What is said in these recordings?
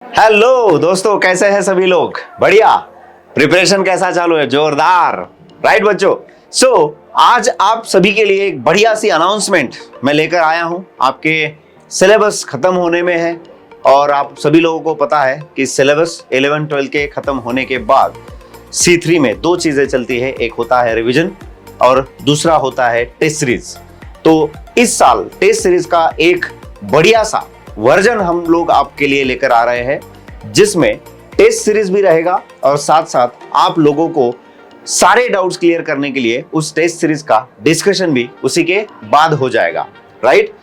Hello दोस्तों, कैसे हैं सभी लोग? बढ़िया। प्रिपरेशन कैसा चालू है? जोरदार, राइट बच्चों? आज आप सभी के लिए एक बढ़िया सी अनाउंसमेंट मैं लेकर आया हूं। आपके सिलेबस खत्म होने में है और आप सभी लोगों को पता है कि सिलेबस 11-12 के खत्म होने के बाद C3 में दो चीजें चलती है, एक होता है रिवीजन और दूसरा होता है टेस्ट सीरीज। तो इस साल टेस्ट सीरीज का एक बढ़िया सा वर्जन हम लोग आपके लिए लेकर आ रहे हैं, जिसमें टेस्ट सीरीज भी रहेगा और साथ साथ आप लोगों को सारे डाउट्स क्लियर करने के लिए उस टेस्ट सीरीज का डिस्कशन भी उसी के बाद हो जाएगा, राइट?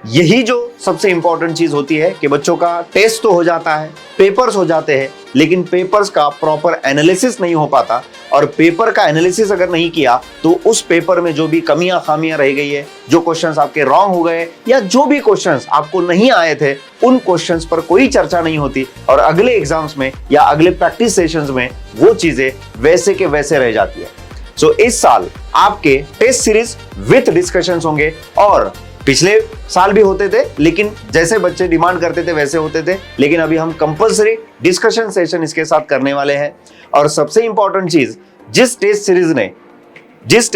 यही जो सबसे इंपॉर्टेंट चीज होती है कि बच्चों का टेस्ट तो हो जाता है, पेपर्स हो जाते हैं, लेकिन पेपर्स का प्रॉपर एनालिसिस नहीं हो पाता। और पेपर का एनालिसिस अगर नहीं किया तो उस पेपर में जो भी कमियां खामियां रह गई है, जो क्वेश्चंस आपके रॉन्ग हो गए या जो भी क्वेश्चंस आपको नहीं आए थे, उन क्वेश्चंस पर कोई चर्चा नहीं होती और अगले एग्जाम्स में या अगले प्रैक्टिस सेशंस में वो चीजें वैसे के वैसे रह जाती है। इस साल आपके टेस्ट सीरीज विथ डिस्कशंस होंगे और पिछले साल भी होते थे, लेकिन जैसे बच्चे डिमांड करते थे वैसे होते थे, लेकिन अभी हम कंपलसरी डिस्कशन सेशन इसके साथ करने वाले हैं। और सबसे इंपॉर्टेंट चीज, जिस टेस्ट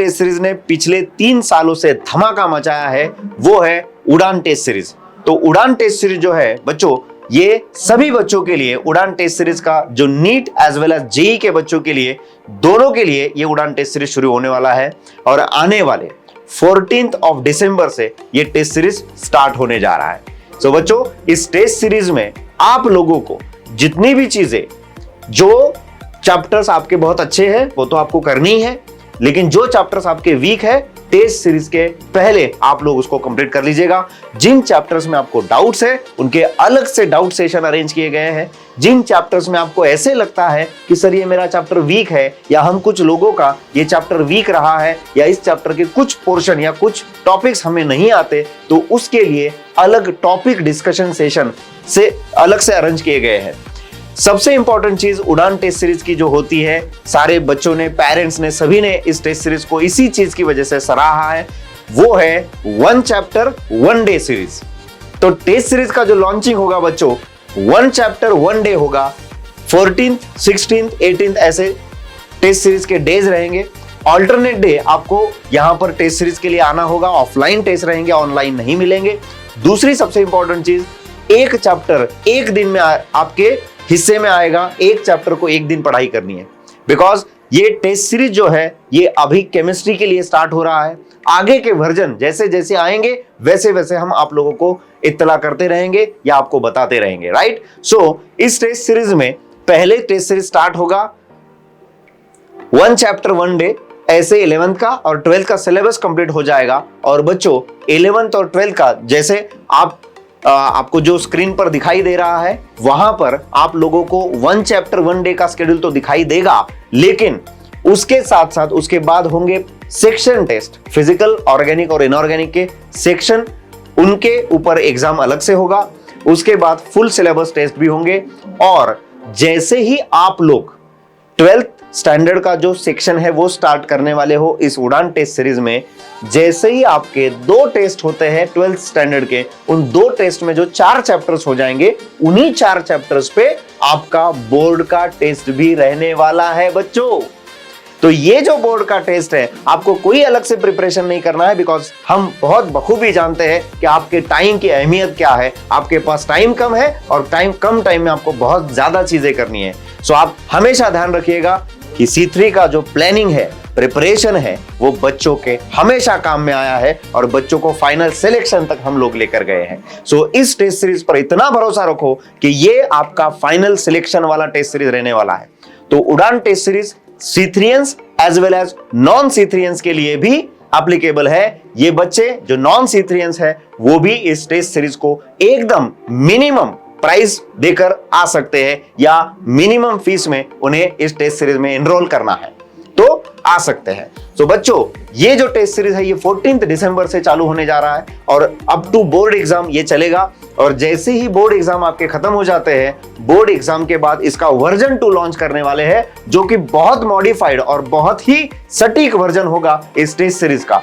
सीरीज ने पिछले 3 सालों से धमाका मचाया है वो है उड़ान टेस्ट सीरीज। तो उड़ान टेस्ट सीरीज जो है बच्चों, ये सभी बच्चों के लिए उड़ान टेस्ट सीरीज का जो NEET as well as JEE के बच्चों के लिए, दोनों के लिए ये उड़ान टेस्ट सीरीज शुरू होने वाला है और आने वाले 14 दिसंबर से ये टेस्ट सीरीज स्टार्ट होने जा रहा है। बच्चों, इस टेस्ट सीरीज में आप लोगों को जितनी भी चीजें, जो चैप्टर्स आपके बहुत अच्छे हैं वो तो आपको करनी ही है, लेकिन जो चैप्टर्स आपके वीक है, टेस्ट सीरीज के पहले आप लोग उसको कंप्लीट कर लीजिएगा। जिन चैप्टर्स में आपको डाउट्स है उनके अलग से डाउट सेशन अरेंज किए गए हैं। जिन चैप्टर्स में आपको ऐसे लगता है कि सर ये मेरा चैप्टर वीक है, या हम कुछ लोगों का ये चैप्टर वीक रहा है, या इस चैप्टर के कुछ पोर्शन या कुछ टॉपिक्स हमें नहीं आते, तो उसके लिए अलग टॉपिक डिस्कशन सेशन से अलग से अरेंज किए गए हैं। सबसे इंपॉर्टेंट चीज उड़ान टेस्ट सीरीज की जो होती है, सारे बच्चों ने, पेरेंट्स ने, सभी ने इस टेस्ट सीरीज को इसी चीज की वजह से सराहा है, वो है 1 चैप्टर 1 डे सीरीज। तो टेस्ट सीरीज का जो लॉन्चिंग होगा बच्चों, 1 चैप्टर 1 डे होगा। 14th, 16th, 18th ऐसे टेस्ट सीरीज के डेज रहेंगे। ऑल्टरनेट डे आपको यहां पर टेस्ट सीरीज के लिए आना होगा। ऑफलाइन टेस्ट रहेंगे, ऑनलाइन नहीं मिलेंगे। दूसरी सबसे इंपॉर्टेंट चीज, एक चैप्टर एक दिन में आपके हिस्से में आएगा। एक चैप्टर को एक दिन पढ़ाई करनी है, बिकॉज ये टेस्ट सीरीज जो है ये अभी केमिस्ट्री के लिए स्टार्ट हो रहा है। आगे के वर्जन जैसे जैसे आएंगे वैसे वैसे हम आप लोगों को इत्तला करते रहेंगे या आपको बताते रहेंगे, राइट? इस टेस्ट सीरीज में पहले टेस्ट सीरीज स्टार्ट होगा 1 चैप्टर 1 डे, ऐसे 11th का और 12th का सिलेबस कंप्लीट हो जाएगा। और बच्चों 11th और 12th का जैसे आपको जो स्क्रीन पर दिखाई दे रहा है, वहां पर आप लोगों को 1 चैप्टर 1 डे का शेड्यूल तो दिखाई देगा, लेकिन उसके साथ साथ उसके बाद होंगे सेक्शन टेस्ट, फिजिकल, ऑर्गेनिक और इनऑर्गेनिक के सेक्शन, उनके ऊपर एग्जाम अलग से होगा। उसके बाद फुल सिलेबस टेस्ट भी होंगे। और जैसे ही आप लोग 12th स्टैंडर्ड का जो सेक्शन है वो स्टार्ट करने वाले हो इस उड़ान टेस्ट सीरीज में, जैसे ही आपके 2 टेस्ट होते हैं 12th स्टैंडर्ड के, उन 2 टेस्ट में जो 4 चैप्टर्स हो जाएंगे, उन्हीं 4 चैप्टर्स पे आपका बोर्ड का टेस्ट भी रहने वाला है बच्चों। तो ये जो बोर्ड का टेस्ट है, आपको कोई अलग से प्रिपरेशन नहीं करना है, बिकॉज हम बहुत बखूबी जानते हैं कि आपके टाइम की अहमियत क्या है। आपके पास टाइम कम है और कम टाइम में आपको बहुत ज्यादा चीजें करनी है। आप हमेशा ध्यान रखिएगा कि C3 का जो प्लानिंग है, प्रिपरेशन है, वो बच्चों के हमेशा काम में आया है और बच्चों को फाइनल सिलेक्शन तक हम लोग लेकर गए हैं। इस टेस्ट सीरीज पर इतना भरोसा रखो कि ये आपका फाइनल सिलेक्शन वाला टेस्ट सीरीज रहने वाला है। तो Udaan test series C3ans as well as non C3ans के लिए भी एप्लीकेबल है। ये बच्चे जो नॉन C3ans है वो भी इस टेस्ट सीरीज को एकदम मिनिमम प्राइस देकर आ सकते हैं, या मिनिमम फीस में उन्हें इस टेस्ट सीरीज में एनरोल करना है तो आ सकते हैं। बच्चों, ये जो टेस्ट सीरीज है ये 14 दिसंबर से चालू होने जा रहा है और अप टू बोर्ड एग्जाम ये चलेगा। और जैसे ही बोर्ड एग्जाम आपके खत्म हो जाते हैं, बोर्ड एग्जाम के बाद इसका वर्जन 2 लॉन्च करने वाले हैं, जो कि बहुत मॉडिफाइड और बहुत ही सटीक वर्जन होगा इस टेस्ट सीरीज का।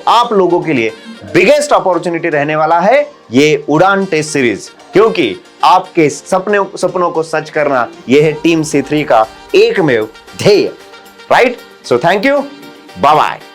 आप लोगों के लिए बिगेस्ट अपॉर्चुनिटी रहने वाला है ये उड़ान टेस्ट सीरीज। क्योंकि आपके सपनों को सच करना यह है टीम C3 का एकमेव ध्येय। Right? So thank you, bye bye.